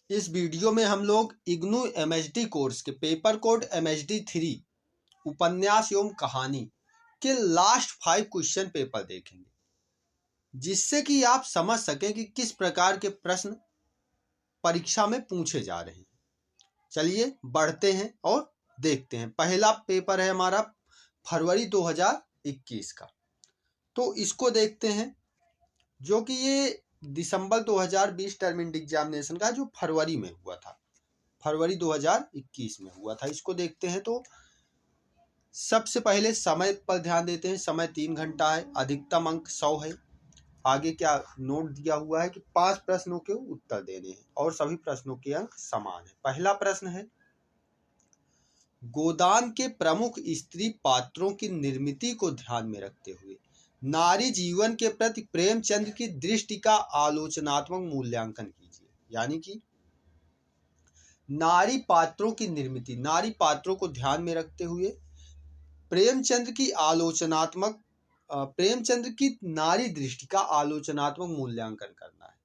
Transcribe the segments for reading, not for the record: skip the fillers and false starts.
इस वीडियो में हम लोग इग्नू एमएचडी कोर्स के पेपर कोड एमएचडी 3 उपन्यास एवं कहानी के लास्ट 5 क्वेश्चन पेपर देखेंगे, जिससे कि आप समझ सकें कि किस प्रकार के प्रश्न परीक्षा में पूछे जा रहे हैं। चलिए बढ़ते हैं और देखते हैं। पहला पेपर है हमारा फरवरी 2021 का, तो इसको देखते हैं, जो कि ये दिसंबर 2020 टर्म एग्जामिनेशन का जो फरवरी में हुआ था, फरवरी 2021 में हुआ था। इसको देखते हैं। तो सबसे पहले समय पर ध्यान देते हैं। समय 3 घंटा है, अधिकतम अंक 100 है। आगे क्या नोट दिया हुआ है कि 5 प्रश्नों के उत्तर देने हैं और सभी प्रश्नों के अंक समान है। पहला प्रश्न है, गोदान के प्रमुख स्त्री पात्रों की निर्मिति को ध्यान में रखते हुए नारी जीवन के प्रति प्रेमचंद की दृष्टि का आलोचनात्मक मूल्यांकन कीजिए। यानी कि नारी पात्रों की निर्मिति, नारी पात्रों को ध्यान में रखते हुए प्रेमचंद की नारी दृष्टि का आलोचनात्मक मूल्यांकन करना है।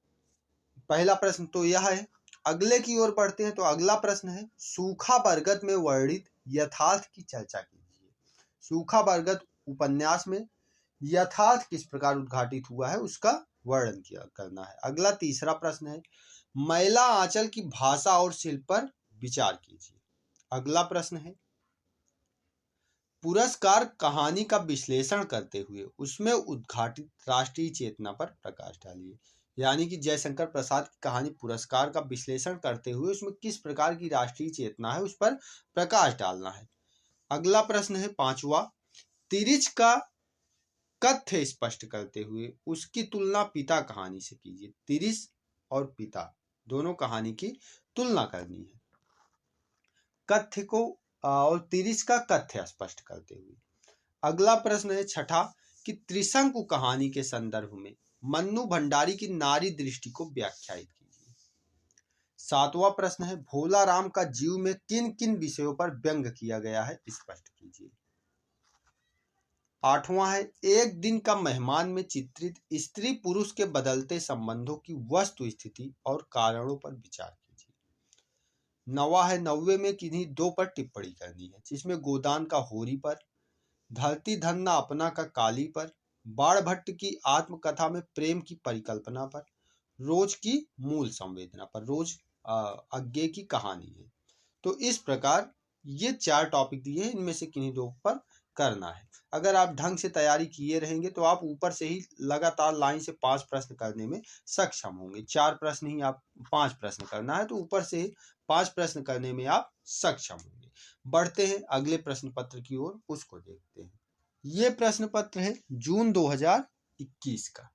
पहला प्रश्न तो यह है। अगले की ओर बढ़ते हैं। तो अगला प्रश्न है, सूखा बरगद में वर्णित यथार्थ की चर्चा कीजिए। सूखा बरगद उपन्यास में यथार्थ किस प्रकार उद्घाटित हुआ है उसका वर्णन करना है। अगला तीसरा प्रश्न है, मैला आंचल की भाषा और शिल्प पर विचार कीजिए। अगला प्रश्न है, पुरस्कार कहानी का विश्लेषण करते हुए उसमें उद्घाटित राष्ट्रीय चेतना पर प्रकाश डालिए। यानी कि जयशंकर प्रसाद की कहानी पुरस्कार का विश्लेषण करते हुए उसमें किस प्रकार की राष्ट्रीय चेतना है उस पर प्रकाश डालना है। अगला प्रश्न है पांचवा, तिरिच का कथ्य स्पष्ट करते हुए उसकी तुलना पिता कहानी से कीजिए। तिरिच और पिता दोनों कहानी की तुलना करनी है। कथ्य को और तिरिच का कथ्य स्पष्ट करते हुए। अगला प्रश्न है छठा, कि त्रिशंकु कहानी के संदर्भ में मन्नू भंडारी की नारी दृष्टि को व्याख्यायित कीजिए। सातवां प्रश्न है, भोला राम का जीव में किन किन विषयों पर व्यंग किया गया है स्पष्ट कीजिए। आठवां है, एक दिन का मेहमान में चित्रित स्त्री पुरुष के बदलते संबंधों की वस्तु स्थिति और कारणों पर विचार कीजिए। नवा है, 90 में किन्हीं 2 पर टिप्पणी करनी है, जिसमें गोदान का होरी पर, धरती धन न अपना का काली पर, बाण भट्ट की आत्मकथा में प्रेम की परिकल्पना पर, रोज की मूल संवेदना पर। रोज अज्ञे की कहानी है। तो इस प्रकार ये 4 टॉपिक दिए हैं, इनमें से किन्हीं 2 पर करना है। अगर आप ढंग से तैयारी किए रहेंगे तो आप ऊपर से ही लगातार लाइन से 5 प्रश्न करने में सक्षम होंगे। 4 प्रश्न ही आप 5 प्रश्न करना है, तो ऊपर से 5 प्रश्न करने में आप सक्षम होंगे। बढ़ते हैं अगले प्रश्न पत्र की ओर, उसको देखते हैं। ये प्रश्न पत्र है जून 2021 का,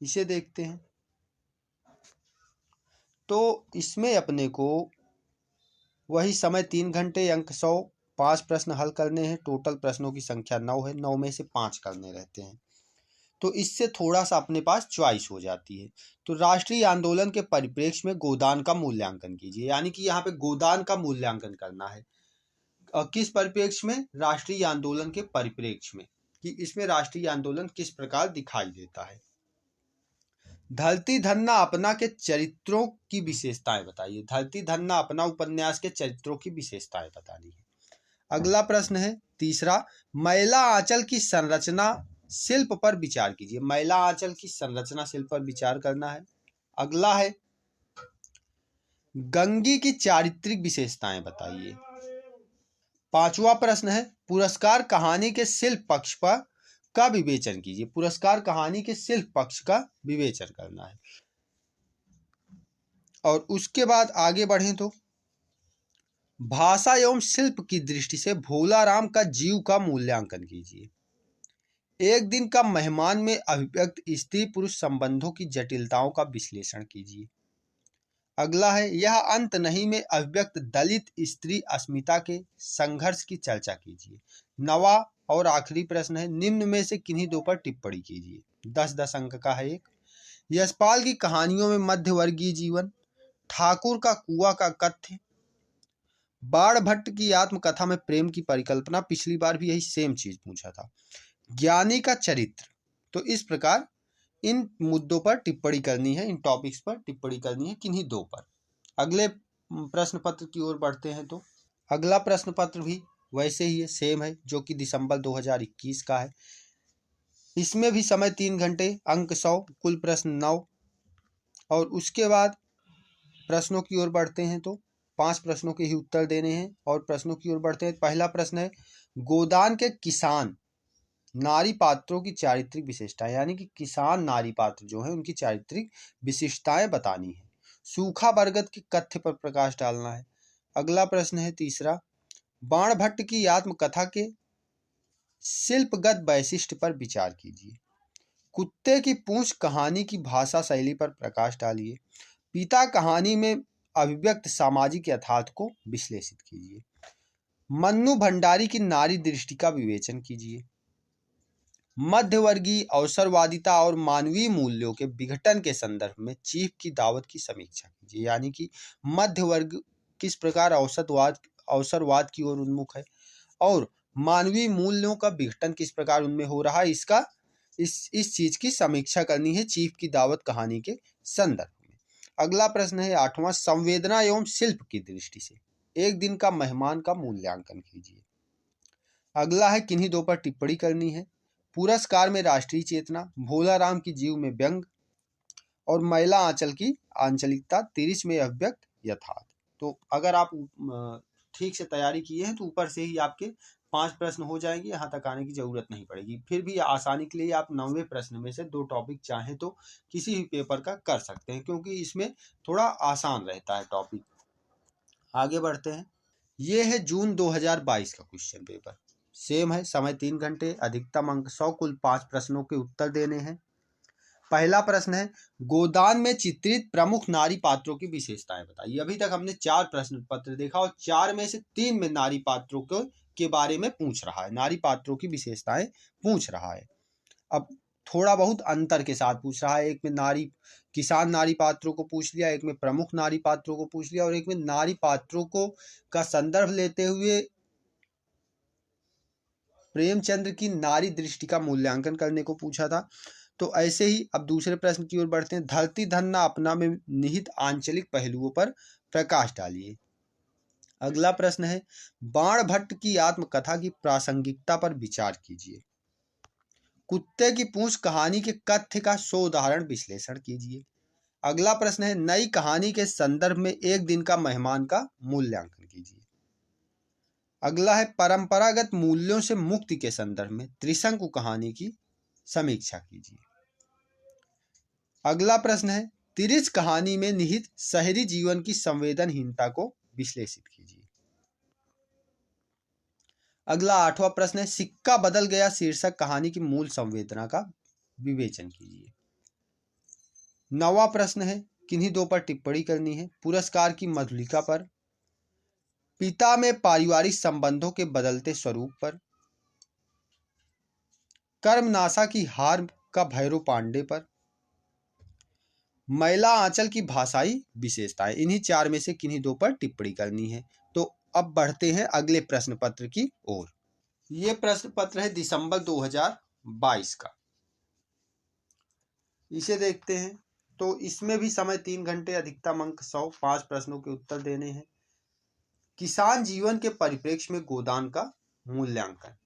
इसे देखते हैं। तो इसमें अपने को वही समय 3 घंटे, अंक 100, 5 प्रश्न हल करने हैं। टोटल प्रश्नों की संख्या 9 है, 9 में से 5 करने रहते हैं। तो इससे थोड़ा सा अपने पास चॉइस हो जाती है। तो राष्ट्रीय आंदोलन के परिप्रेक्ष्य में गोदान का मूल्यांकन कीजिए। यानी कि यहाँ पे गोदान का मूल्यांकन करना है। किस परिप्रेक्ष्य में? राष्ट्रीय आंदोलन के परिप्रेक्ष्य में, कि इसमें राष्ट्रीय आंदोलन किस प्रकार दिखाई देता है। धरती धन्ना अपना के चरित्रों की विशेषताएं बताइए। धरती धन्ना अपना उपन्यास के चरित्रों की विशेषताएं बतानी है। अगला प्रश्न है तीसरा, मैला आंचल की संरचना शिल्प पर विचार कीजिए। मैला आंचल की संरचना शिल्प पर विचार करना है। अगला है, गंगी की चारित्रिक विशेषताएं बताइए। पांचवा प्रश्न है, पुरस्कार कहानी के शिल्प पक्ष पर का विवेचन कीजिए। पुरस्कार कहानी के शिल्प पक्ष का विवेचन करना है। और उसके बाद आगे बढ़ें तो भाषा एवं शिल्प की दृष्टि से भोला राम का जीव का मूल्यांकन कीजिए। एक दिन का मेहमान में अभिव्यक्त स्त्री पुरुष संबंधों की जटिलताओं का विश्लेषण कीजिए। अगला है, यह अंत नहीं में अभिव्यक्त दलित स्त्री अस्मिता के संघर्ष की चर्चा कीजिए। नवा और आखिरी प्रश्न है, निम्न में से किन्हीं 2 पर टिप्पणी कीजिए। 10-10 अंक का है एक। यशपाल की कहानियों में मध्यवर्गीय जीवन, ठाकुर का कुआं का कथ्य, बाण भट्ट की आत्मकथा में प्रेम की परिकल्पना। पिछली बार भी यही सेम चीज पूछा था। ज्ञानी का चरित्र। तो इस प्रकार इन मुद्दों पर टिप्पणी करनी है, इन टॉपिक्स पर टिप्पणी करनी है, किन्हीं दो पर। अगले प्रश्न पत्र की ओर बढ़ते हैं तो अगला प्रश्न पत्र भी वैसे ही है, सेम है, जो कि दिसंबर 2021 का है। इसमें भी समय 3 घंटे, अंक 100, कुल प्रश्न 9। और उसके बाद प्रश्नों की ओर बढ़ते हैं तो 5 प्रश्नों के ही उत्तर देने हैं और प्रश्नों की ओर बढ़ते हैं। पहला प्रश्न है, गोदान के किसान नारी पात्रों की चारित्रिक विशेषताएं, यानी कि किसान नारी पात्र जो है उनकी चारित्रिक विशिष्टताएं बतानी है। सूखा बरगद के कथ्य पर प्रकाश डालना है। अगला प्रश्न है तीसरा, बाणभट्ट की आत्मकथा के शिल्पगत वैशिष्ट्य पर विचार कीजिए। कुत्ते की पूंछ कहानी की भाषा शैली पर प्रकाश डालिए। पिता कहानी में अभिव्यक्त सामाजिक यथार्थ को विश्लेषित कीजिए। मन्नू भंडारी की नारी दृष्टि का विवेचन कीजिए। मध्यवर्गीय अवसरवादिता और मानवीय मूल्यों के विघटन के संदर्भ में चीफ की दावत की समीक्षा कीजिए, यानी कि मध्य वर्ग किस प्रकार अवसरवाद की ओर उन्मुख है और मानवीय मूल्यों का विघटन किस प्रकार उनमें हो रहा है, इसका इस चीज की समीक्षा करनी है चीफ की दावत कहानी के संदर्भ में। अगला प्रश्न है 8वां, संवेदना एवं शिल्प की दृष्टि से एक दिन का मेहमान का मूल्यांकन कीजिए। अगला है, किन्हीं दो पर टिप्पणी करनी है। पुरस्कार में राष्ट्रीय चेतना, भोला राम की जीव में व्यंग और महिला आंचल की आंचलिकता, तिरिश में अभिव्यक्त यथार्थ। तो अगर आप ठीक से तैयारी किए हैं तो ऊपर से ही आपके 5 प्रश्न हो जाएंगे, यहाँ तक आने की जरूरत नहीं पड़ेगी। फिर भी आसानी के लिए आप 9वें प्रश्न में से 2 टॉपिक चाहें तो किसी भी पेपर का कर सकते हैं, क्योंकि इसमें थोड़ा आसान रहता है टॉपिक। आगे बढ़ते हैं। ये है जून 2022 का क्वेश्चन पेपर, सेम है, समय 3 घंटे, अधिकतम अंक 100, कुल 5 प्रश्नों के उत्तर देने हैं। पहला प्रश्न है, गोदान में चित्रित प्रमुख नारी पात्रों की विशेषताएं बताइए। अभी तक हमने 4 प्रश्न पत्र देखा और 4 में से 3 में नारी पात्रों के बारे में पूछ रहा है, नारी पात्रों की विशेषताएं पूछ रहा है। अब थोड़ा बहुत अंतर के साथ पूछ रहा है, एक में किसान नारी पात्रों को पूछ लिया, एक में प्रमुख नारी पात्रों को पूछ लिया और एक में नारी पात्रों को का संदर्भ लेते हुए प्रेमचंद्र की नारी दृष्टि का मूल्यांकन करने को पूछा था। तो ऐसे ही अब दूसरे प्रश्न की ओर बढ़ते हैं। धरती धन्ना अपना में निहित आंचलिक पहलुओं पर प्रकाश डालिए। अगला प्रश्न है, बाणभट्ट की आत्मकथा की प्रासंगिकता पर विचार कीजिए। कुत्ते की पूंछ कहानी के कथ्य का 100 उदाहरण विश्लेषण कीजिए। अगला प्रश्न है, नई कहानी के संदर्भ में एक दिन का मेहमान का मूल्यांकन कीजिए। अगला है, परंपरागत मूल्यों से मुक्ति के संदर्भ में त्रिशंकु कहानी की समीक्षा कीजिए। अगला प्रश्न है, तिरिश कहानी में निहित शहरी जीवन की संवेदनहीनता को विश्लेषित कीजिए। अगला 8वां प्रश्न है, सिक्का बदल गया शीर्षक कहानी की मूल संवेदना का विवेचन कीजिए। 9वां प्रश्न है, किन्हीं दो पर टिप्पणी करनी है। पुरस्कार की मधुलिका पर, पिता में पारिवारिक संबंधों के बदलते स्वरूप पर, कर्मनाशा की हार का भैरव पांडे पर, महिला आंचल की भाषाई विशेषताएं। इन्हीं 4 में से किन्हीं दो पर टिप्पणी करनी है। तो अब बढ़ते हैं अगले प्रश्न पत्र की ओर। ये प्रश्न पत्र है दिसंबर 2022 का, इसे देखते हैं। तो इसमें भी समय 3 घंटे, अधिकतम अंक 100, 5 प्रश्नों के उत्तर देने हैं। किसान जीवन के परिप्रेक्ष्य में गोदान का मूल्यांकन।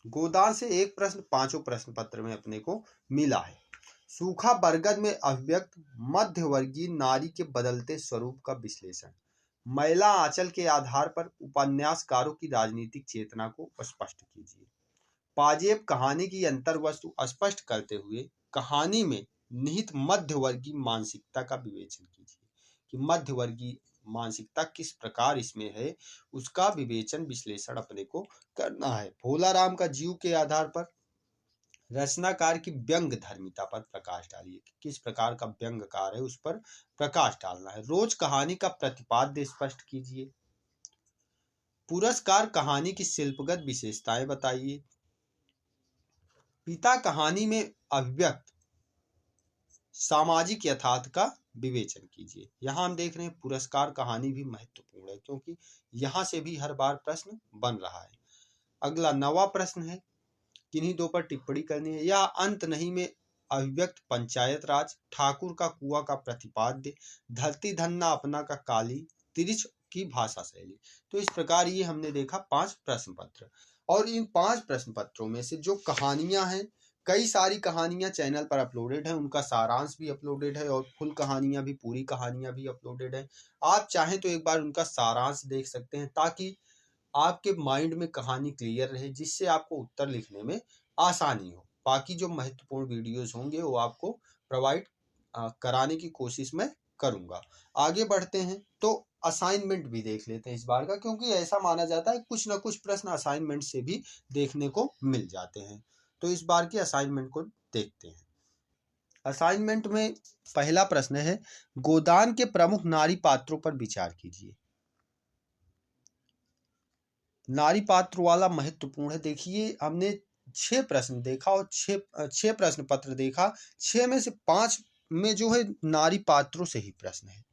गोदान से एक प्रश्न 5 प्रश्न पत्र में अपने को मिला है। सूखा बरगद में अभिव्यक्त मध्यवर्गीय नारी के बदलते स्वरूप का विश्लेषण। महिला आंचल के आधार पर उपन्यासकारों की राजनीतिक चेतना को स्पष्ट कीजिए। पाजेब कहानी की अंतर्वस्तु स्पष्ट करते हुए कहानी में निहित मध्यवर्गीय मानसिकता का विवेचन कीजिए कि मध्यवर्गीय मानसिकता किस प्रकार इसमें है, उसका विवेचन विश्लेषण अपने को करना है। भोला राम का जीव के आधार पर रचनाकार की व्यंग धर्मिता पर प्रकाश डालिए कि किस प्रकार का व्यंगकार है, उस पर प्रकाश डालना है। रोज कहानी का प्रतिपाद्य स्पष्ट कीजिए। पुरस्कार कहानी की शिल्पगत विशेषताएं बताइए। पिता कहानी में अभिव्यक्त सामाजिक यथार्थ का विवेचन कीजिए। यहाँ हम देख रहे हैं पुरस्कार कहानी भी महत्वपूर्ण है, क्योंकि यहाँ से भी हर बार प्रश्न बन रहा है। अगला 9वां प्रश्न है, किन्हीं दो पर टिप्पणी करनी है। यह अंत नहीं में अभिव्यक्त पंचायत राज, ठाकुर का कुआं का प्रतिपाद्य, धरती धन्ना अपना का काली, तिरिच की भाषा शैली। तो इस प्रकार ये हमने देखा 5 प्रश्न पत्र। और इन 5 प्रश्न पत्रों में से जो कहानियां हैं, कई सारी कहानियां चैनल पर अपलोडेड है, उनका सारांश भी अपलोडेड है और फुल कहानियां भी, पूरी कहानियां भी अपलोडेड है। आप चाहें तो एक बार उनका सारांश देख सकते हैं, ताकि आपके माइंड में कहानी क्लियर रहे, जिससे आपको उत्तर लिखने में आसानी हो। बाकी जो महत्वपूर्ण वीडियोस होंगे वो आपको प्रोवाइड कराने की कोशिश मैं करूंगा। आगे बढ़ते हैं तो असाइनमेंट भी देख लेते हैं इस बार का, क्योंकि ऐसा माना जाता है कुछ ना कुछ प्रश्न असाइनमेंट से भी देखने को मिल जाते हैं। तो इस बार के असाइनमेंट को देखते हैं। असाइनमेंट में पहला प्रश्न है, गोदान के प्रमुख नारी पात्रों पर विचार कीजिए। नारी पात्र वाला महत्वपूर्ण है। देखिए, हमने 6 प्रश्न देखा और 6 प्रश्न पत्र देखा। 6 में से 5 में जो है नारी पात्रों से ही प्रश्न है।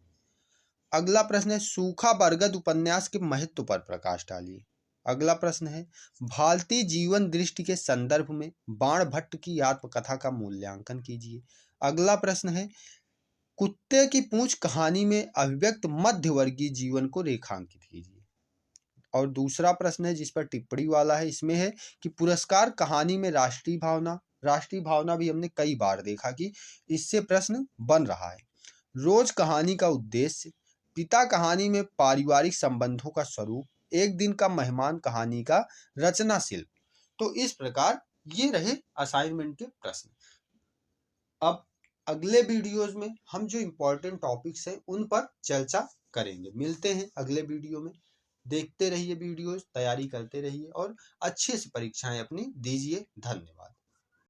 अगला प्रश्न है, सूखा बरगद उपन्यास के महत्व पर प्रकाश डालिए। अगला प्रश्न है, भारतीय जीवन दृष्टि के संदर्भ में बाण भट्ट की आत्मकथा का मूल्यांकन कीजिए। अगला प्रश्न है, कुत्ते की पूंछ कहानी में अभिव्यक्त मध्यवर्गीय जीवन को रेखांकित कीजिए। और दूसरा प्रश्न है जिस पर टिप्पणी वाला है, इसमें है कि पुरस्कार कहानी में राष्ट्रीय भावना भी हमने कई बार देखा कि इससे प्रश्न बन रहा है। रोज कहानी का उद्देश्य, पिता कहानी में पारिवारिक संबंधों का स्वरूप, एक दिन का मेहमान कहानी का रचना शिल्प। तो इस प्रकार ये रहे असाइनमेंट के प्रश्न। अब अगले वीडियोज में हम जो इम्पोर्टेंट टॉपिक्स हैं उन पर चर्चा करेंगे। मिलते हैं अगले वीडियो में। देखते रहिए वीडियोस, तैयारी करते रहिए और अच्छे से परीक्षाएं अपनी दीजिए। धन्यवाद।